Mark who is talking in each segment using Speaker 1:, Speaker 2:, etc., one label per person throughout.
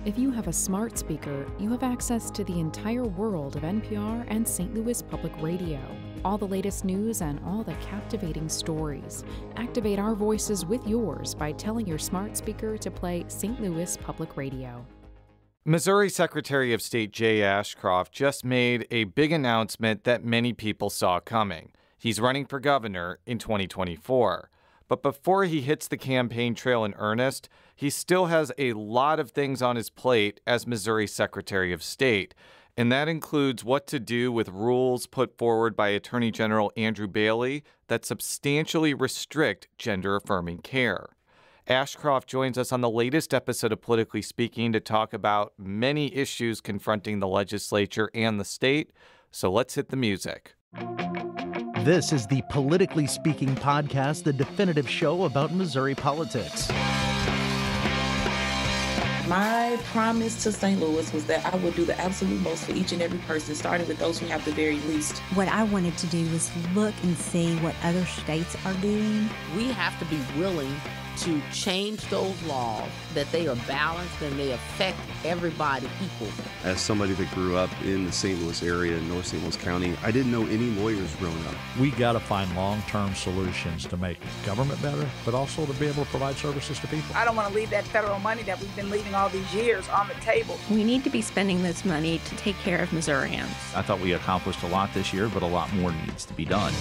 Speaker 1: If you have a smart speaker, you have access to the entire world of NPR and St. Louis Public Radio. All the latest news and all the captivating stories. Activate our voices with yours by telling your smart speaker to play St. Louis Public Radio.
Speaker 2: Missouri Secretary of State Jay Ashcroft just made a big announcement that many people saw coming. He's running for governor in 2024. But before he hits the campaign trail in earnest, he still has a lot of things on his plate as Missouri Secretary of State. And that includes what to do with rules put forward by Attorney General Andrew Bailey that substantially restrict gender-affirming care. Ashcroft joins us on the latest episode of Politically Speaking to talk about many issues confronting the legislature and the state. So let's hit the music.
Speaker 3: This is the Politically Speaking podcast, the definitive show about Missouri politics.
Speaker 4: My promise to St. Louis was that I would do the absolute most for each and every person, starting with those who have the very least.
Speaker 5: What I wanted to do was look and see what other states are doing.
Speaker 6: We have to be willing to change those laws, that they are balanced and they affect everybody equally.
Speaker 7: As somebody that grew up in the St. Louis area, in North St. Louis County, I didn't know any lawyers growing up.
Speaker 8: We got to find long-term solutions to make government better, but also to be able to provide services to people.
Speaker 9: I don't want to leave that federal money that we've been leaving all these years on the table.
Speaker 10: We need to be spending this money to take care of Missourians.
Speaker 11: I thought we accomplished a lot this year, but a lot more needs to be done.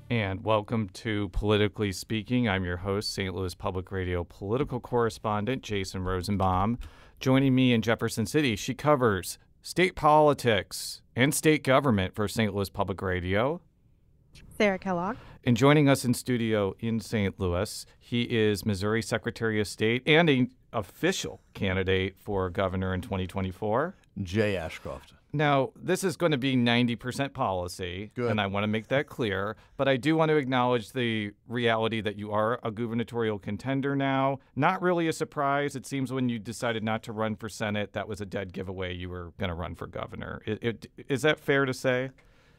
Speaker 2: And welcome to Politically Speaking. I'm your host, St. Louis Public Radio political correspondent Jason Rosenbaum. Joining me in Jefferson City, she covers state politics and state government for St. Louis Public Radio.
Speaker 12: Sarah Kellogg.
Speaker 2: And joining us in studio in St. Louis, he is Missouri Secretary of State and an official candidate for governor in 2024.
Speaker 13: Jay Ashcroft.
Speaker 2: Now, this is going to be 90% policy,
Speaker 13: Good.
Speaker 2: And I want to make that clear. But I do want to acknowledge the reality that you are a gubernatorial contender now. Not really a surprise. It seems when you decided not to run for Senate, that was a dead giveaway. You were going to run for governor. Is that fair to say?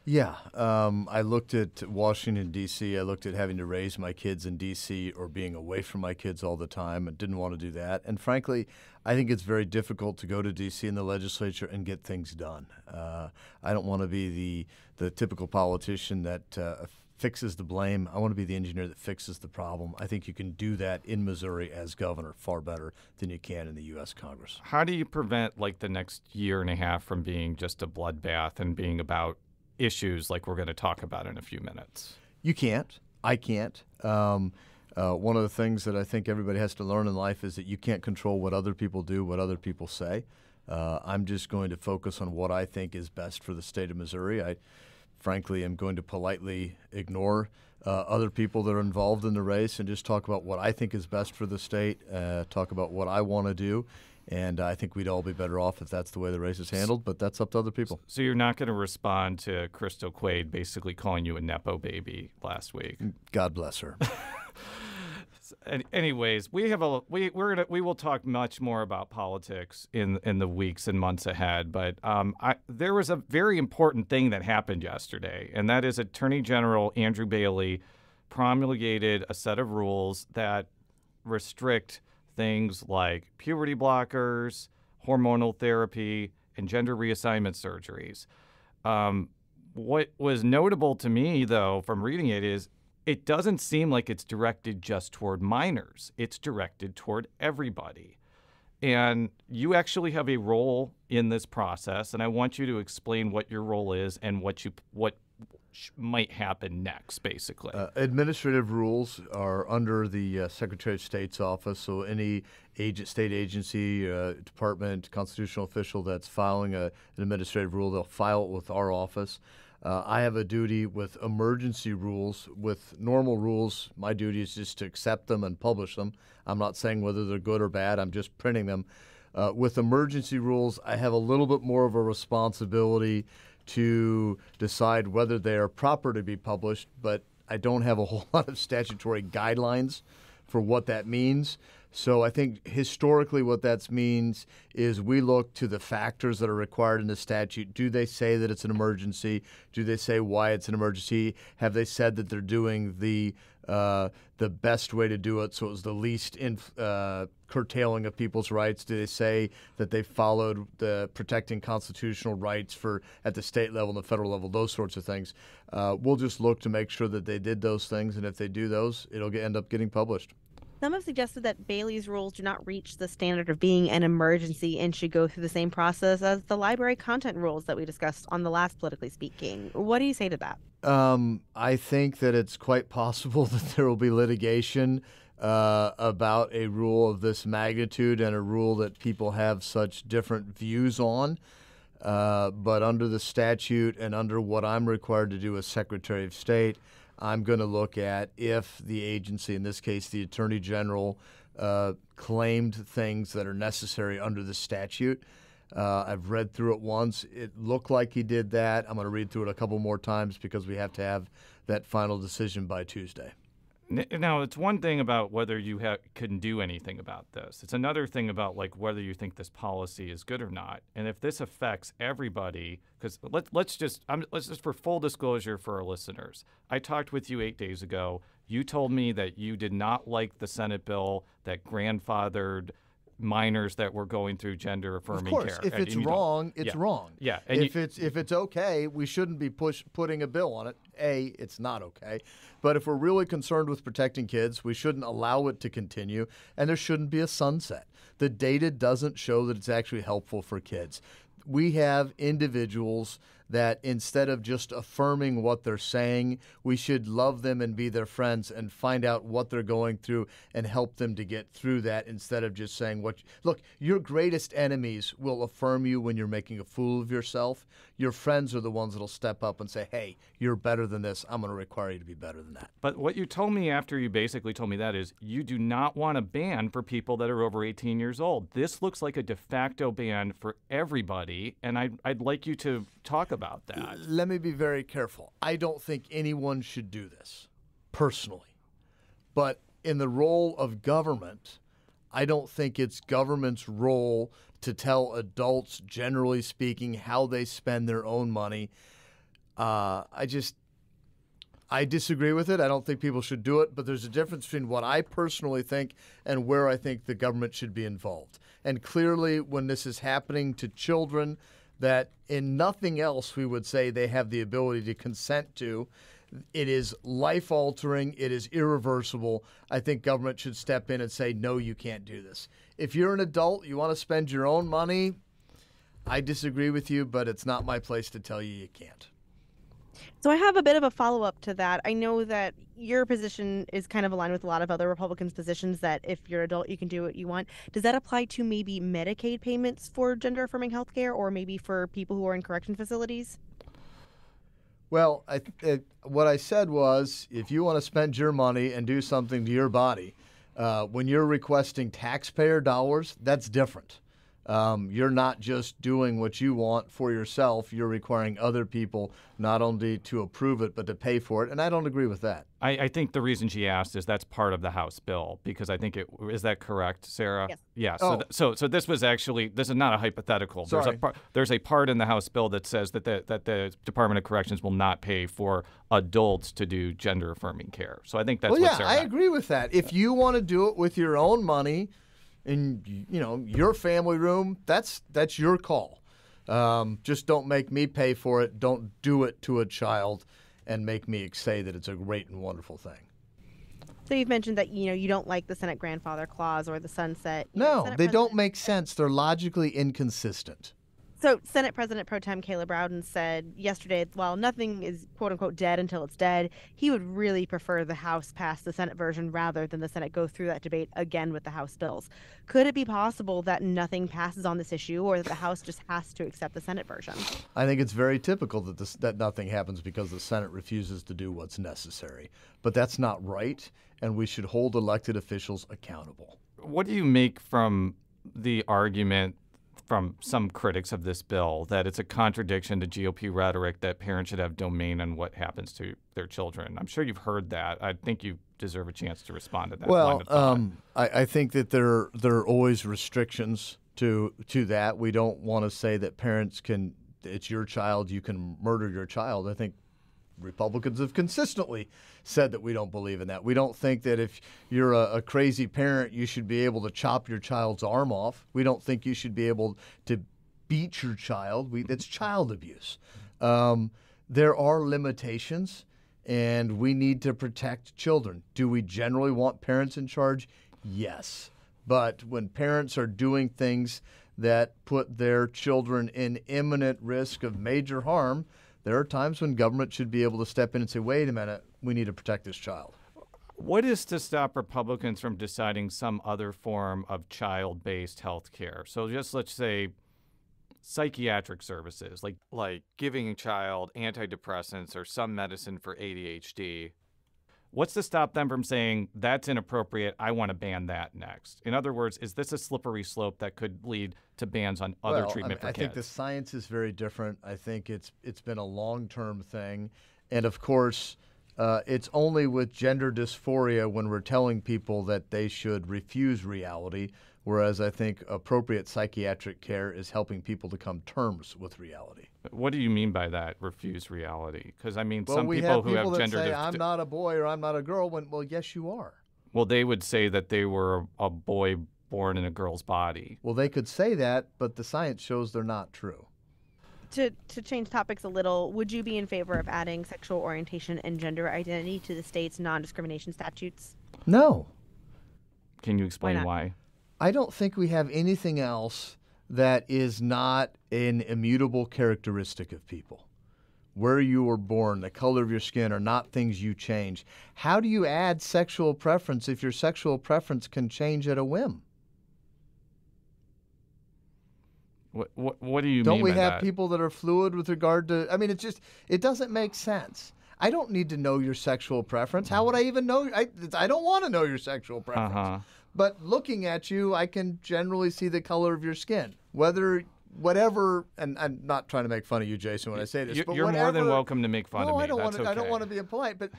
Speaker 13: Yeah. I looked at Washington, D.C. I looked at having to raise my kids in D.C. or being away from my kids all the time and didn't want to do that. And frankly, I think it's very difficult to go to D.C. in the legislature and get things done. I don't want to be the typical politician that fixes the blame. I want to be the engineer that fixes the problem. I think you can do that in Missouri as governor far better than you can in the U.S. Congress.
Speaker 2: How do you prevent the next year and a half from being just a bloodbath and being about issues like we're going to talk about in a few minutes?
Speaker 13: You can't. I can't. One of the things that I think everybody has to learn in life is that you can't control what other people do, what other people say. I'm just going to focus on what I think is best for the state of Missouri. I, frankly, am going to politely ignore other people that are involved in the race and just talk about what I think is best for the state, talk about what I want to do. And I think we'd all be better off if that's the way the race is handled, but that's up to other people.
Speaker 2: So you're not going to respond to Crystal Quaid basically calling you a Nepo baby last week?
Speaker 13: God bless her.
Speaker 2: Anyways, we will talk much more about politics in the weeks and months ahead. But there was a very important thing that happened yesterday, and that is Attorney General Andrew Bailey promulgated a set of rules that restrict things like puberty blockers, hormonal therapy, and gender reassignment surgeries. What was notable to me, though, from reading it is it doesn't seem like it's directed just toward minors. It's directed toward everybody. And you actually have a role in this process, and I want you to explain what your role is and what might happen next, basically.
Speaker 13: Administrative rules are under the Secretary of State's office, so any state agency, department, constitutional official that's filing an administrative rule, they'll file it with our office. I have a duty with emergency rules. With normal rules, my duty is just to accept them and publish them. I'm not saying whether they're good or bad. I'm just printing them. With emergency rules, I have a little bit more of a responsibility to decide whether they are proper to be published, but I don't have a whole lot of statutory guidelines for what that means. So I think historically what that means is we look to the factors that are required in the statute. Do they say that it's an emergency? Do they say why it's an emergency? Have they said that they're doing the the best way to do it so it was the least curtailing of people's rights? Do they say that they followed the protecting constitutional rights at the state level and the federal level, those sorts of things? We'll just look to make sure that they did those things, and if they do those, it'll end up getting published.
Speaker 12: Some have suggested that Bailey's rules do not reach the standard of being an emergency and should go through the same process as the library content rules that we discussed on the last Politically Speaking. What do you say to that?
Speaker 13: I think that it's quite possible that there will be litigation about a rule of this magnitude and a rule that people have such different views on. But under the statute and under what I'm required to do as Secretary of State, I'm going to look at if the agency, in this case the Attorney General, claimed things that are necessary under the statute. I've read through it once. It looked like he did that. I'm going to read through it a couple more times because we have to have that final decision by Tuesday.
Speaker 2: Now, it's one thing about whether you can do anything about this. It's another thing about whether you think this policy is good or not. And if this affects everybody, because let's just for full disclosure for our listeners, I talked with you 8 days ago. You told me that you did not like the Senate bill that grandfathered minors that were going through gender-affirming care.
Speaker 13: Of course, if it's wrong, it's wrong.
Speaker 2: Yeah, and
Speaker 13: if it's okay, we shouldn't be putting a bill on it. It's not okay. But if we're really concerned with protecting kids, we shouldn't allow it to continue, and there shouldn't be a sunset. The data doesn't show that it's actually helpful for kids. We have individuals that instead of just affirming what they're saying, we should love them and be their friends and find out what they're going through and help them to get through that instead of just saying look, your greatest enemies will affirm you when you're making a fool of yourself. Your friends are the ones that'll step up and say, hey, you're better than this. I'm going to require you to be better than that.
Speaker 2: But what you told me after you basically told me that is you do not want a ban for people that are over 18 years old. This looks like a de facto ban for everybody, and I'd like you to talk about that.
Speaker 13: Let me be very careful. I don't think anyone should do this, personally. But in the role of government, I don't think it's government's role to tell adults, generally speaking, how they spend their own money. I disagree with it. I don't think people should do it, but there's a difference between what I personally think and where I think the government should be involved. And clearly, when this is happening to children that in nothing else we would say they have the ability to consent to, it is life-altering, it is irreversible. I think government should step in and say, no, you can't do this. If you're an adult, you want to spend your own money, I disagree with you, but it's not my place to tell you can't.
Speaker 12: So I have a bit of a follow-up to that. I know that your position is kind of aligned with a lot of other Republicans' positions that if you're an adult, you can do what you want. Does that apply to maybe Medicaid payments for gender-affirming health care or maybe for people who are in correction facilities?
Speaker 13: Well, what I said was if you want to spend your money and do something to your body, when you're requesting taxpayer dollars, that's different. You're not just doing what you want for yourself. You're requiring other people not only to approve it, but to pay for it. And I don't agree with that.
Speaker 2: I think the reason she asked is that's part of the House bill, because I think is that correct, Sarah?
Speaker 12: Yes.
Speaker 2: Yeah. So this was actually, this is not a hypothetical.
Speaker 13: Sorry.
Speaker 2: There's a part in the House bill that says that the Department of Corrections will not pay for adults to do gender-affirming care. So I think that's what Sarah
Speaker 13: I agree with that. If you want to do it with your own money, in your family room, that's your call. Just don't make me pay for it. Don't do it to a child and make me say that it's a great and wonderful thing.
Speaker 12: So you've mentioned that you don't like the Senate grandfather clause or the sunset.
Speaker 13: No, they don't make sense. They're logically inconsistent.
Speaker 12: So Senate President Pro Tem Caleb Rowden said yesterday, while nothing is quote-unquote dead until it's dead, he would really prefer the House pass the Senate version rather than the Senate go through that debate again with the House bills. Could it be possible that nothing passes on this issue or that the House just has to accept the Senate version?
Speaker 13: I think it's very typical that nothing happens because the Senate refuses to do what's necessary. But that's not right, and we should hold elected officials accountable.
Speaker 2: What do you make from the argument from some critics of this bill that it's a contradiction to GOP rhetoric that parents should have domain on what happens to their children? I'm sure you've heard that. I think you deserve a chance to respond to that.
Speaker 13: Well, I think that there are always restrictions to that. We don't want to say that parents can, it's your child, you can murder your child. I think Republicans have consistently said that we don't believe in that. We don't think that if you're a crazy parent, you should be able to chop your child's arm off. We don't think you should be able to beat your child. That's child abuse. There are limitations, and we need to protect children. Do we generally want parents in charge? Yes. But when parents are doing things that put their children in imminent risk of major harm, there are times when government should be able to step in and say, wait a minute, we need to protect this child.
Speaker 2: What is to stop Republicans from deciding some other form of child-based health care? So just let's say psychiatric services, like giving a child antidepressants or some medicine for ADHD. What's to stop them from saying, that's inappropriate, I want to ban that next? In other words, is this a slippery slope that could lead to bans on other treatment for kids?
Speaker 13: I think the science is very different. I think it's been a long-term thing. And, of course, it's only with gender dysphoria when we're telling people that they should refuse reality, whereas I think appropriate psychiatric care is helping people to come to terms with reality.
Speaker 2: What do you mean by that, refuse reality? Because, I mean,
Speaker 13: well,
Speaker 2: some people who have gender
Speaker 13: say, I'm not a boy or I'm not a girl, well, yes, you are.
Speaker 2: Well, they would say that they were a boy born in a girl's body.
Speaker 13: Well, they could say that, but the science shows they're not true.
Speaker 12: To change topics a little, would you be in favor of adding sexual orientation and gender identity to the state's non-discrimination statutes?
Speaker 13: No.
Speaker 2: Can you explain why?
Speaker 13: I don't think we have anything else that is not an immutable characteristic of people. Where you were born, the color of your skin are not things you change. How do you add sexual preference if your sexual preference can change at a whim?
Speaker 2: What do you mean by that?
Speaker 13: Don't we have people that are fluid with regard to, I mean, it doesn't make sense. I don't need to know your sexual preference. How would I even know? I don't want to know your sexual preference. But looking at you, I can generally see the color of your skin. Whatever, and I'm not trying to make fun of you, Jason, when I say this, but
Speaker 2: you're more than welcome to make fun of me.
Speaker 13: I don't want to be impolite, but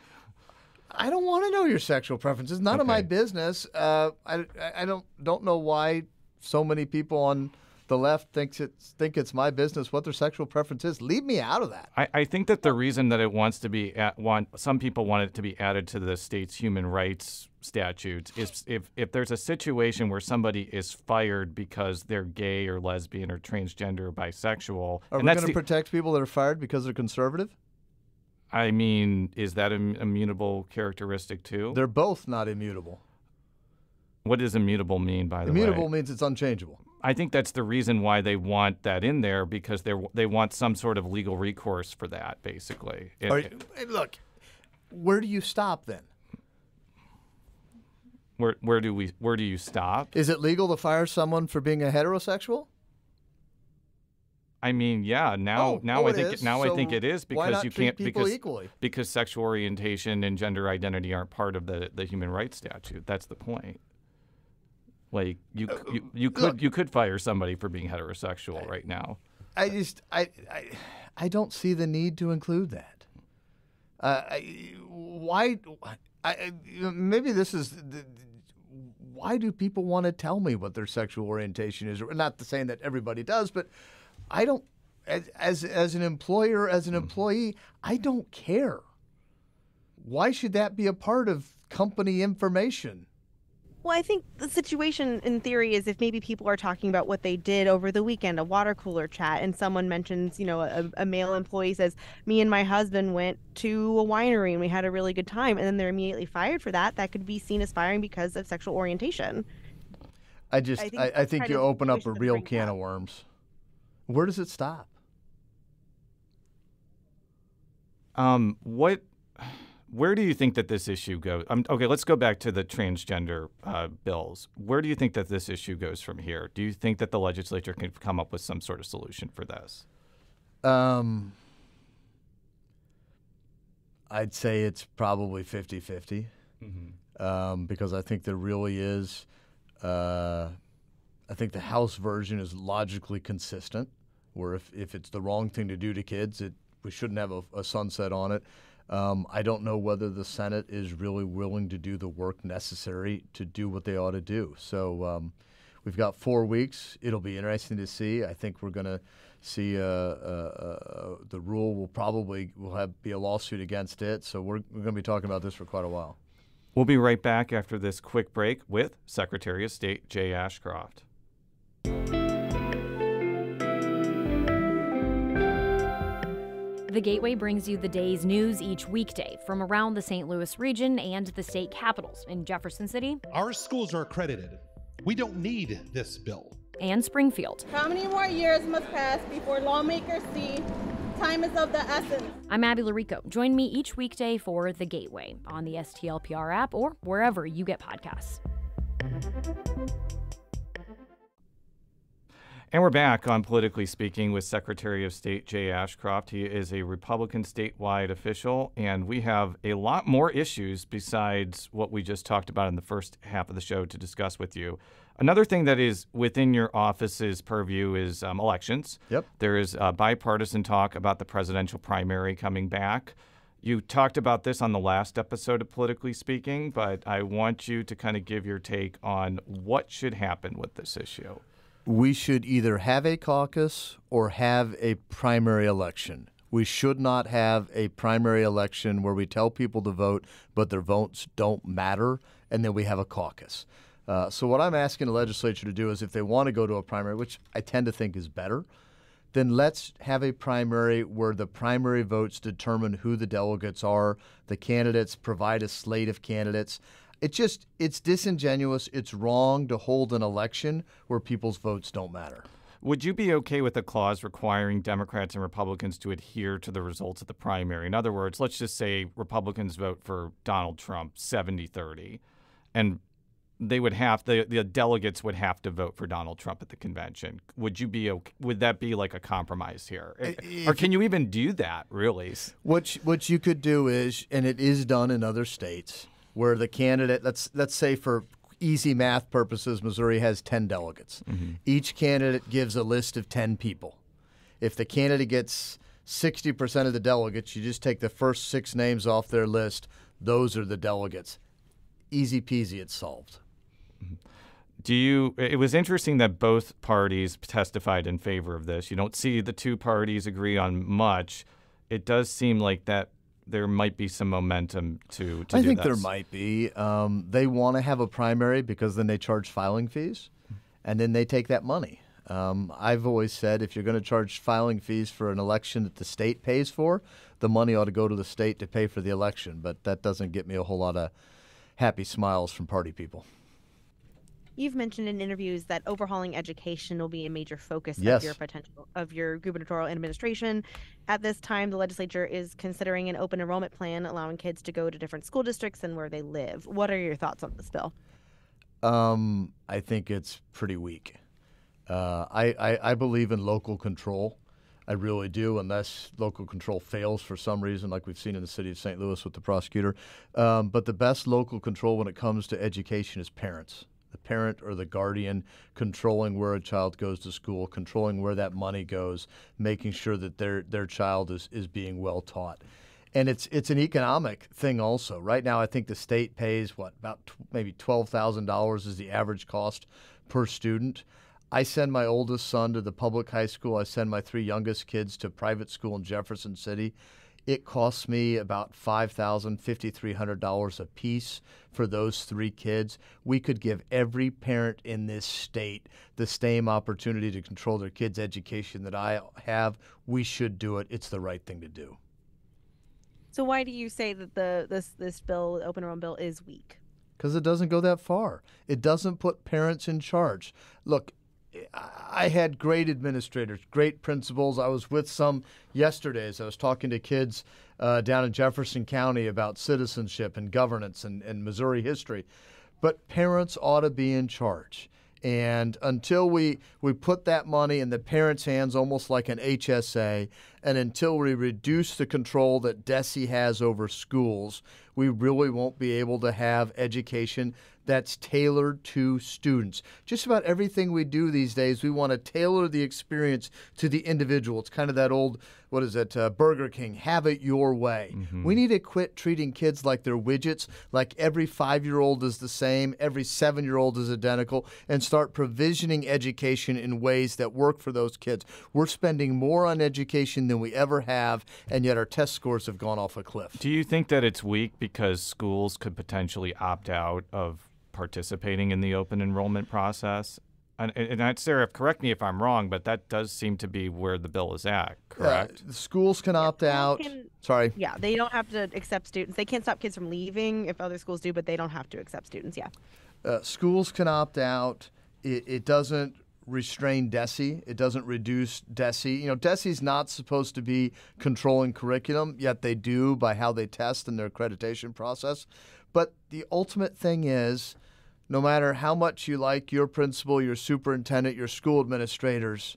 Speaker 13: I don't want to know your sexual preferences. None of my business. I don't know why so many people on the left think it's my business what their sexual preference is. Leave me out of that.
Speaker 2: I think that the reason that it wants to be some people want it to be added to the state's human rights statutes is if there's a situation where somebody is fired because they're gay or lesbian or transgender or bisexual.
Speaker 13: Are we going to protect people that are fired because they're conservative?
Speaker 2: I mean, is that an immutable characteristic too?
Speaker 13: They're both not immutable.
Speaker 2: What does immutable mean, by the way?
Speaker 13: Immutable means it's unchangeable.
Speaker 2: I think that's the reason why they want that in there, because they want some sort of legal recourse for that, basically.
Speaker 13: Look, where do you stop then?
Speaker 2: Where do you stop?
Speaker 13: Is it legal to fire someone for being a heterosexual?
Speaker 2: I mean, yeah. I think it is because
Speaker 13: why not
Speaker 2: you
Speaker 13: treat
Speaker 2: can't
Speaker 13: people equally?
Speaker 2: Because sexual orientation and gender identity aren't part of the human rights statute. That's the point. Like you could fire somebody for being heterosexual right now.
Speaker 13: I don't see the need to include that. Why? Maybe this is. Why do people want to tell me what their sexual orientation is? Not saying that everybody does, but I don't. As an employer, as an employee, I don't care. Why should that be a part of company information?
Speaker 12: Well, I think the situation in theory is if maybe people are talking about what they did over the weekend, a water cooler chat, and someone mentions, a male employee says, me and my husband went to a winery and we had a really good time, and then they're immediately fired for that. That could be seen as firing because of sexual orientation.
Speaker 13: I think you open up a real can of worms. Where does it stop?
Speaker 2: Where do you think that this issue goes? Okay, let's go back to the transgender bills. Where do you think that this issue goes from here? Do you think that the legislature can come up with some sort of solution for this?
Speaker 13: I'd say it's probably 50-50 because I think there really is. I think the House version is logically consistent, where if it's the wrong thing to do to kids, we shouldn't have a sunset on it. I don't know whether the Senate is really willing to do the work necessary to do what they ought to do. So We've got 4 weeks. It'll be interesting to see. I think we're going to see the rule will be a lawsuit against it. So we're going to be talking about this for quite a while.
Speaker 2: We'll be right back after this quick break with Secretary of State Jay Ashcroft.
Speaker 14: The Gateway brings you the day's news each weekday from around the St. Louis region and the state capitals in Jefferson City.
Speaker 15: Our schools are accredited. We don't need this bill.
Speaker 14: And Springfield.
Speaker 16: How many more years must pass before lawmakers see time is of the essence?
Speaker 14: I'm Abby Larico. Join me each weekday for The Gateway on the STLPR app or wherever you get podcasts.
Speaker 2: And we're back on Politically Speaking with Secretary of State Jay Ashcroft. He is a Republican statewide official, and we have a lot more issues besides what we just talked about in the first half of the show to discuss with you. Another thing that is within your office's purview is elections.
Speaker 13: Yep.
Speaker 2: There is bipartisan talk about the presidential primary coming back. You talked about this on the last episode of Politically Speaking, but I want you to kind of give your take on what should happen with this issue.
Speaker 13: We should either have a caucus or have a primary election. We should not have a primary election where we tell people to vote, but their votes don't matter, and then we have a caucus. So what I'm asking the legislature to do is if they want to go to a primary, which I tend to think is better, then let's have a primary where the primary votes determine who the delegates are. The candidates provide a slate of candidates. It's disingenuous. It's wrong to hold an election where people's votes don't matter.
Speaker 2: Would you be okay with a clause requiring Democrats and Republicans to adhere to the results of the primary? In other words, let's just say Republicans vote for Donald Trump 70-30, and they would have the delegates would have to vote for Donald Trump at the convention. Would you be okay? Would that be like a compromise here, or can you even do that? Really,
Speaker 13: what you could do is, and it is done in other states, where the candidate, let's say for easy math purposes, Missouri has 10 delegates. Mm-hmm. Each candidate gives a list of 10 people. If the candidate gets 60% of the delegates, you just take the first 6 names off their list. Those are the delegates. Easy peasy, it's solved.
Speaker 2: It was interesting that both parties testified in favor of this. You don't see the two parties agree on much. It does seem like that there might be some momentum to do
Speaker 13: I think
Speaker 2: this.
Speaker 13: There might be. They want to have a primary because then they charge filing fees, and then they take that money. I've always said if you're going to charge filing fees for an election that the state pays for, the money ought to go to the state to pay for the election. But that doesn't get me a whole lot of happy smiles from party people.
Speaker 12: You've mentioned in interviews that overhauling education will be a major focus
Speaker 13: Yes.
Speaker 12: of your gubernatorial administration. At this time, the legislature is considering an open enrollment plan allowing kids to go to different school districts and where they live. What are your thoughts on this bill?
Speaker 13: I think it's pretty weak. I believe in local control. I really do, unless local control fails for some reason, like we've seen in the city of St. Louis with the prosecutor. But the best local control when it comes to education is parents. The parent or the guardian controlling where a child goes to school, controlling where that money goes, making sure that their child is being well taught. And it's an economic thing also. Right now, I think the state pays, maybe $12,000 is the average cost per student. I send my oldest son to the public high school. I send my 3 youngest kids to private school in Jefferson City. It costs me about $5,000, $5,300 a piece for those 3 kids. We could give every parent in this state the same opportunity to control their kids' education that I have. We should do it. It's the right thing to do.
Speaker 12: So why do you say that this bill, the open enrollment bill, is weak?
Speaker 13: Because it doesn't go that far. It doesn't put parents in charge. Look, I had great administrators, great principals. I was with some yesterday as I was talking to kids down in Jefferson County about citizenship and governance and Missouri history. But parents ought to be in charge. And until we put that money in the parents' hands, almost like an HSA, and until we reduce the control that DESE has over schools, we really won't be able to have education that's tailored to students. Just about everything we do these days, we want to tailor the experience to the individual. It's kind of that old Burger King, have it your way. We need to quit treating kids like they're widgets, like every 5-year-old is the same, every 7-year-old is identical, and start provisioning education in ways that work for those kids. We're spending more on education than we ever have, and yet our test scores have gone off a cliff.
Speaker 2: Do you think that it's weak because schools could potentially opt out of participating in the open enrollment process? And Sarah, correct me if I'm wrong, but that does seem to be where the bill is at, correct?
Speaker 13: Schools can opt out. Sorry.
Speaker 12: Yeah, they don't have to accept students. They can't stop kids from leaving if other schools do, but they don't have to accept students,
Speaker 13: Schools can opt out. It doesn't restrain DESE. It doesn't reduce DESE. You know, DESE's not supposed to be controlling curriculum, yet they do by how they test in their accreditation process. But the ultimate thing is, no matter how much you like your principal, your superintendent, your school administrators,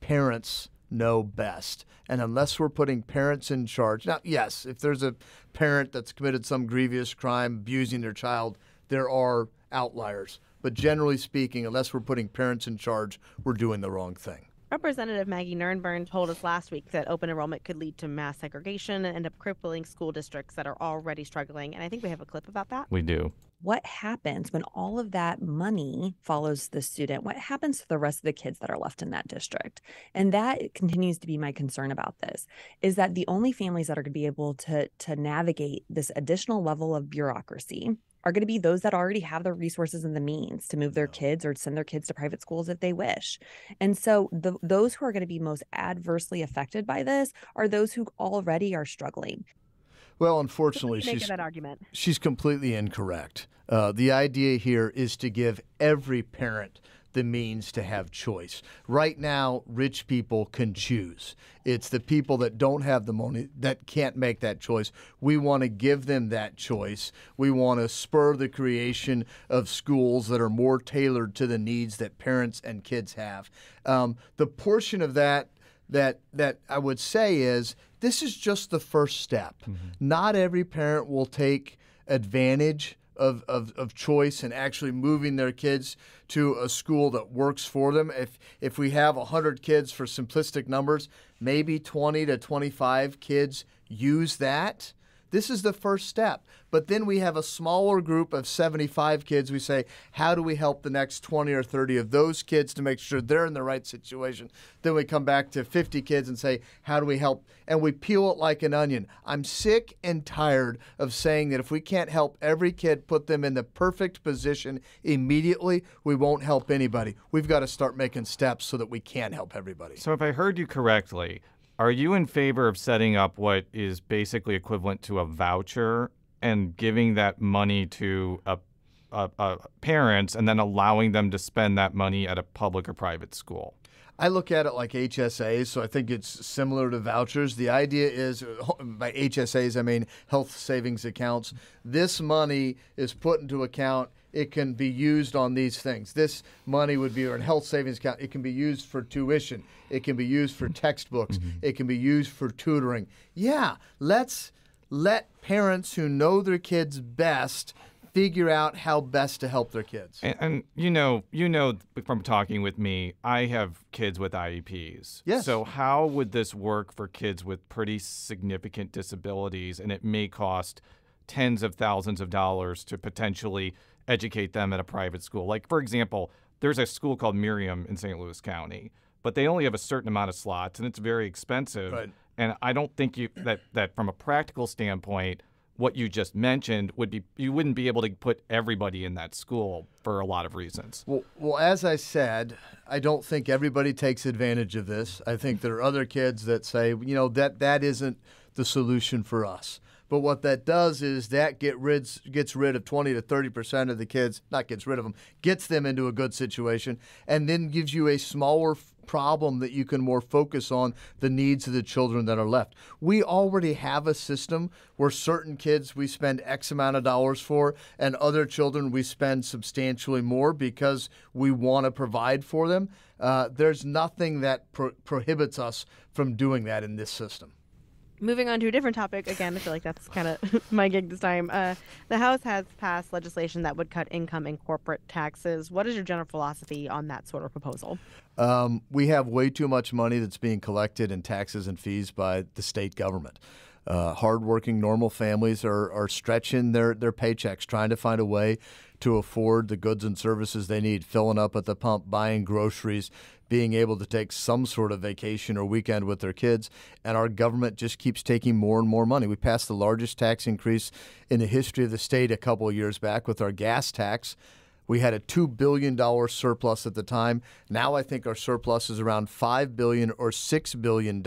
Speaker 13: parents know best. And unless we're putting parents in charge, now, yes, if there's a parent that's committed some grievous crime, abusing their child, there are outliers. But generally speaking, unless we're putting parents in charge, we're doing the wrong thing.
Speaker 12: Representative Maggie Nernburn told us last week that open enrollment could lead to mass segregation and end up crippling school districts that are already struggling. And I think we have a clip about that.
Speaker 2: We do.
Speaker 17: What happens when all of that money follows the student? What happens to the rest of the kids that are left in that district? And that continues to be my concern about this, is that the only families that are going to be able to navigate this additional level of bureaucracy are going to be those that already have the resources and the means to move their kids or send their kids to private schools if they wish. And so those who are going to be most adversely affected by this are those who already are struggling.
Speaker 13: Well, unfortunately, she's completely incorrect. The idea here is to give every parent the means to have choice. Right now, rich people can choose. It's the people that don't have the money that can't make that choice. We want to give them that choice. We want to spur the creation of schools that are more tailored to the needs that parents and kids have. The portion of that I would say is this is just the first step. Not every parent will take advantage of choice and actually moving their kids to a school that works for them. If we have 100 kids, for simplistic numbers, maybe 20 to 25 kids use that. This is the first step. But then we have a smaller group of 75 kids. We say, how do we help the next 20 or 30 of those kids to make sure they're in the right situation? Then we come back to 50 kids and say, how do we help? And we peel it like an onion. I'm sick and tired of saying that if we can't help every kid put them in the perfect position immediately, we won't help anybody. We've got to start making steps so that we can help everybody.
Speaker 2: So if I heard you correctly, are you in favor of setting up what is basically equivalent to a voucher and giving that money to parents and then allowing them to spend that money at a public or private school?
Speaker 13: I look at it like HSAs, so I think it's similar to vouchers. The idea is, by HSAs, I mean health savings accounts. This money is put into account. It can be used on these things. This money would be in a health savings account. It can be used for tuition. It can be used for textbooks. It can be used for tutoring. Yeah, let's let parents who know their kids best figure out how best to help their kids.
Speaker 2: And you know from talking with me, I have kids with IEPs.
Speaker 13: Yes.
Speaker 2: So how would this work for kids with pretty significant disabilities? And it may cost tens of thousands of dollars to potentially educate them at a private school. Like, for example, there's a school called Miriam in St. Louis County, but they only have a certain amount of slots, and it's very expensive.
Speaker 13: Right.
Speaker 2: And I don't think that from a practical standpoint, what you just mentioned would be you wouldn't be able to put everybody in that school for a lot of reasons.
Speaker 13: Well, as I said, I don't think everybody takes advantage of this. I think there are other kids that say, you know, that isn't the solution for us. But what that does is that gets rid of 20 to 30% of the kids, not gets rid of them, gets them into a good situation, and then gives you a smaller problem that you can more focus on the needs of the children that are left. We already have a system where certain kids we spend X amount of dollars for, and other children we spend substantially more because we want to provide for them. There's nothing that prohibits us from doing that in this system.
Speaker 12: Moving on to a different topic, again, I feel like that's kind of my gig this time. The House has passed legislation that would cut income and corporate taxes. What is your general philosophy on that sort of proposal?
Speaker 13: We have way too much money that's being collected in taxes and fees by the state government. Hardworking, normal families are stretching their paychecks, trying to find a way to afford the goods and services they need, filling up at the pump, buying groceries, being able to take some sort of vacation or weekend with their kids, and our government just keeps taking more and more money. We passed the largest tax increase in the history of the state a couple of years back with our gas tax. We had a $2 billion surplus at the time. Now I think our surplus is around $5 billion or $6 billion.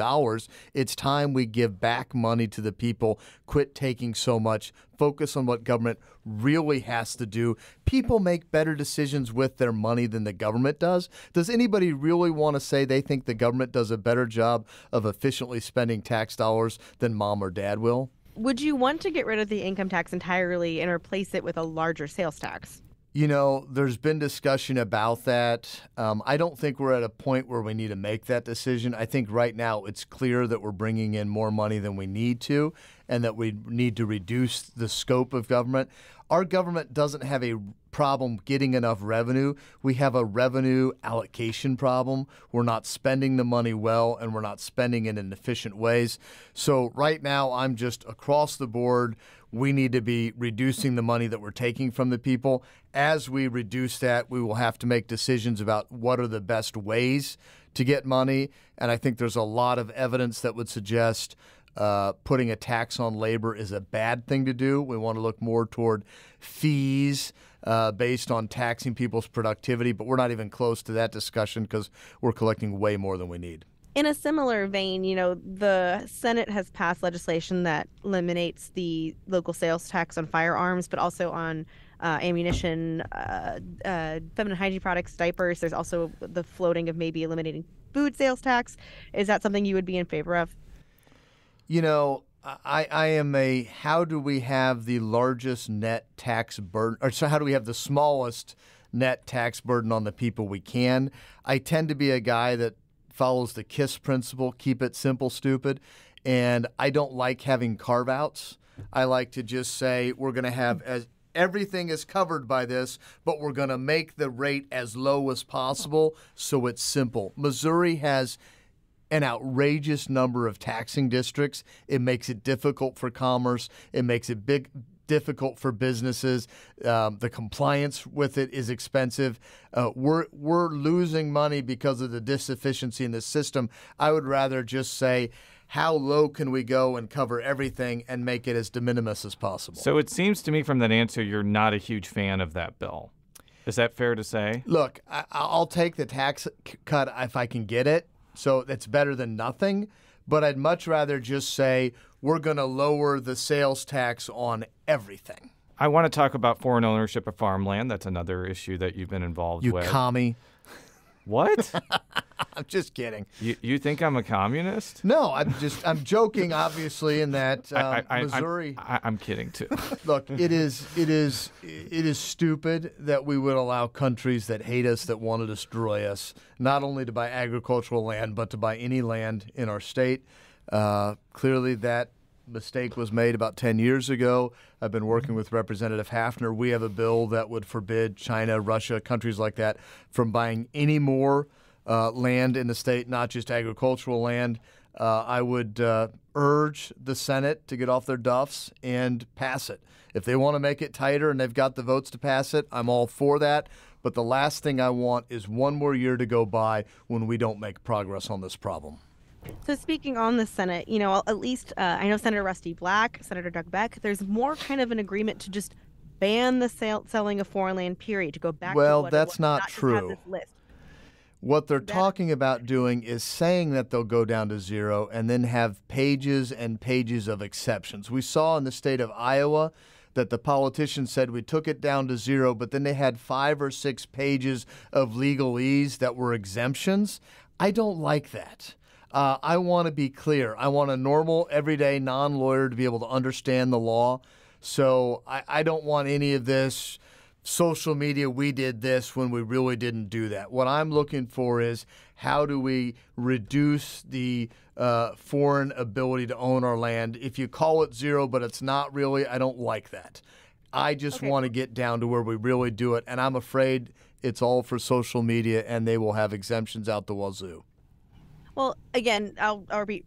Speaker 13: It's time we give back money to the people, quit taking so much, focus on what government really has to do. People make better decisions with their money than the government does. Does anybody really want to say they think the government does a better job of efficiently spending tax dollars than mom or dad will?
Speaker 12: Would you want to get rid of the income tax entirely and replace it with a larger sales tax?
Speaker 13: You know, there's been discussion about that. I don't think we're at a point where we need to make that decision. I think right now it's clear that we're bringing in more money than we need to and that we need to reduce the scope of government. Our government doesn't have a problem getting enough revenue. We have a revenue allocation problem. We're not spending the money well, and we're not spending it in efficient ways. So right now, I'm just across the board. We need to be reducing the money that we're taking from the people. As we reduce that, we will have to make decisions about what are the best ways to get money. And I think there's a lot of evidence that would suggest putting a tax on labor is a bad thing to do. We want to look more toward fees based on taxing people's productivity, but we're not even close to that discussion because we're collecting way more than we need.
Speaker 12: In a similar vein, you know, the Senate has passed legislation that eliminates the local sales tax on firearms, but also on ammunition, feminine hygiene products, diapers. There's also the floating of maybe eliminating food sales tax. Is that something you would be in favor of?
Speaker 13: You know, I am a how do we have the largest net tax burden, or so how do we have the smallest net tax burden on the people we can? I tend to be a guy that follows the KISS principle, keep it simple, stupid, and I don't like having carve-outs. I like to just say we're going to have everything is covered by this, but we're going to make the rate as low as possible so it's simple. Missouri has an outrageous number of taxing districts. It makes it difficult for commerce. It makes it difficult for businesses. The compliance with it is expensive. We're losing money because of the disefficiency in the system. I would rather just say, how low can we go and cover everything and make it as de minimis as possible?
Speaker 2: So it seems to me from that answer you're not a huge fan of that bill. Is that fair to say?
Speaker 13: Look, I'll take the tax cut if I can get it. So that's better than nothing. But I'd much rather just say we're going to lower the sales tax on everything.
Speaker 2: I want to talk about foreign ownership of farmland. That's another issue that you've been involved with.
Speaker 13: You commie.
Speaker 2: What?
Speaker 13: I'm just kidding.
Speaker 2: You think I'm a communist?
Speaker 13: No, I'm joking, obviously, in that Missouri.
Speaker 2: I'm kidding too.
Speaker 13: Look, it is stupid that we would allow countries that hate us, that want to destroy us, not only to buy agricultural land, but to buy any land in our state. Clearly, that mistake was made about 10 years ago. I've been working with Representative Hafner. We have a bill that would forbid China, Russia, countries like that from buying any more land in the state, not just agricultural land. I would urge the Senate to get off their duffs and pass it. If they want to make it tighter and they've got the votes to pass it, I'm all for that. But the last thing I want is one more year to go by when we don't make progress on this problem.
Speaker 12: So speaking on the Senate, you know, at least I know Senator Rusty Black, Senator Doug Beck, there's more kind of an agreement to just ban the selling of foreign land, period, to go back
Speaker 13: to
Speaker 12: what
Speaker 13: that's
Speaker 12: it was,
Speaker 13: not true. What they're talking about doing is saying that they'll go down to zero and then have pages and pages of exceptions. We saw in the state of Iowa that the politicians said we took it down to zero, but then they had 5 or 6 pages of legalese that were exemptions. I don't like that. I want to be clear. I want a normal, everyday non-lawyer to be able to understand the law. So I don't want any of this social media, we did this when we really didn't do that. What I'm looking for is how do we reduce the foreign ability to own our land? If you call it zero, but it's not really, I don't like that. I just want to get down to where we really do it, and I'm afraid it's all for social media, and they will have exemptions out the wazoo.
Speaker 12: Well, again, I'll repeat,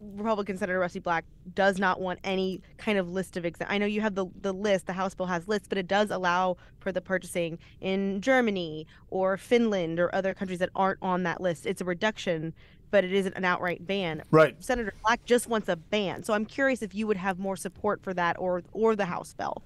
Speaker 12: Republican Senator Rusty Black does not want any kind of list of I know you have the list, the House bill has lists, but it does allow for the purchasing in Germany or Finland or other countries that aren't on that list. It's a reduction, but it isn't an outright ban.
Speaker 13: Right.
Speaker 12: Senator Black just wants a ban. So I'm curious if you would have more support for that or the House bill.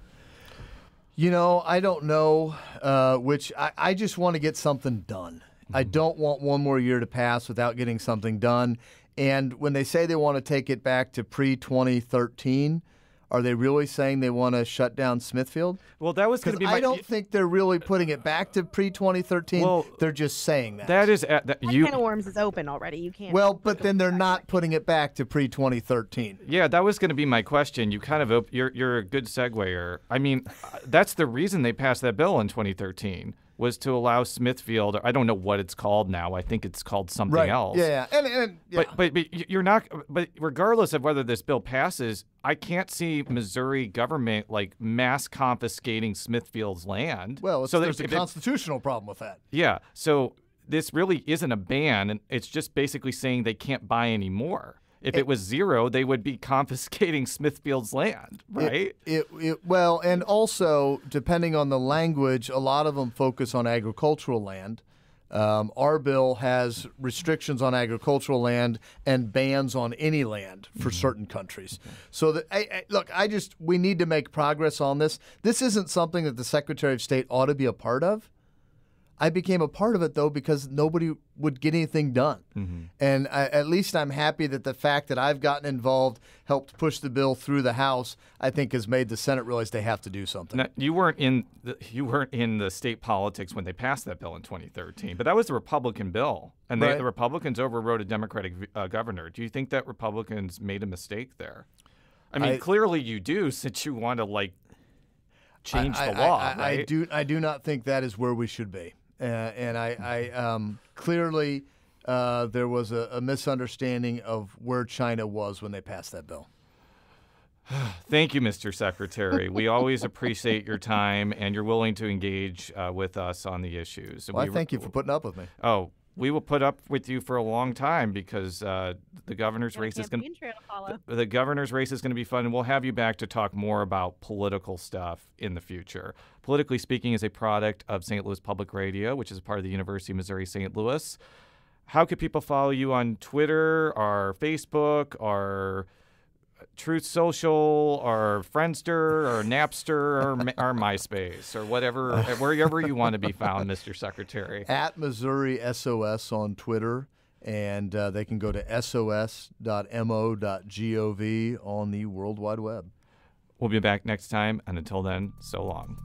Speaker 13: You know, I don't know I just want to get something done. I don't want one more year to pass without getting something done. And when they say they want to take it back to pre-2013, are they really saying they want to shut down Smithfield?
Speaker 2: Well, that was going to be
Speaker 13: I don't think they're really putting it back to pre-2013.
Speaker 2: Well,
Speaker 13: they're just saying that.
Speaker 2: That is
Speaker 12: That can of worms is open already. You can't.
Speaker 13: Well, but then they're not putting it back to pre-2013.
Speaker 2: Yeah, that was going to be my question. You kind of you're a good seguer. I mean, that's the reason they passed that bill in 2013. Was to allow Smithfield, or I don't know what it's called now. I think it's called something else.
Speaker 13: Yeah, and yeah.
Speaker 2: But you're not. But regardless of whether this bill passes, I can't see Missouri government like mass confiscating Smithfield's land.
Speaker 13: Well, there's a constitutional problem with that.
Speaker 2: Yeah. So this really isn't a ban, and it's just basically saying they can't buy any more. If it was zero, they would be confiscating Smithfield's land, right?
Speaker 13: Well, and also, depending on the language, a lot of them focus on agricultural land. Our bill has restrictions on agricultural land and bans on any land for certain countries. So, we need to make progress on this. This isn't something that the Secretary of State ought to be a part of. I became a part of it, though, because nobody would get anything done. Mm-hmm. And at least I'm happy that the fact that I've gotten involved, helped push the bill through the House, I think has made the Senate realize they have to do something.
Speaker 2: Now, you weren't in the state politics when they passed that bill in 2013, but that was the Republican bill, and the Republicans overrode a Democratic governor. Do you think that Republicans made a mistake there? I mean, clearly you do, since you want to change the law. Right?
Speaker 13: I do not think that is where we should be. And I clearly there was a misunderstanding of where China was when they passed that bill.
Speaker 2: Thank you, Mr. Secretary. We always appreciate your time, and you're willing to engage with us on the issues.
Speaker 13: Well, I thank you for putting up with me.
Speaker 2: Oh, we will put up with you for a long time because the governor's race is going the governor's race is going to be fun, and we'll have you back to talk more about political stuff in the future. Politically Speaking is a product of St. Louis Public Radio, which is a part of the University of Missouri St. Louis. How could people follow you on Twitter or Facebook or Truth Social or Friendster or Napster or MySpace or whatever, wherever you want to be found, Mr. Secretary?
Speaker 13: At Missouri SOS on Twitter, and they can go to sos.mo.gov on the World Wide Web.
Speaker 2: We'll be back next time, and until then, so long.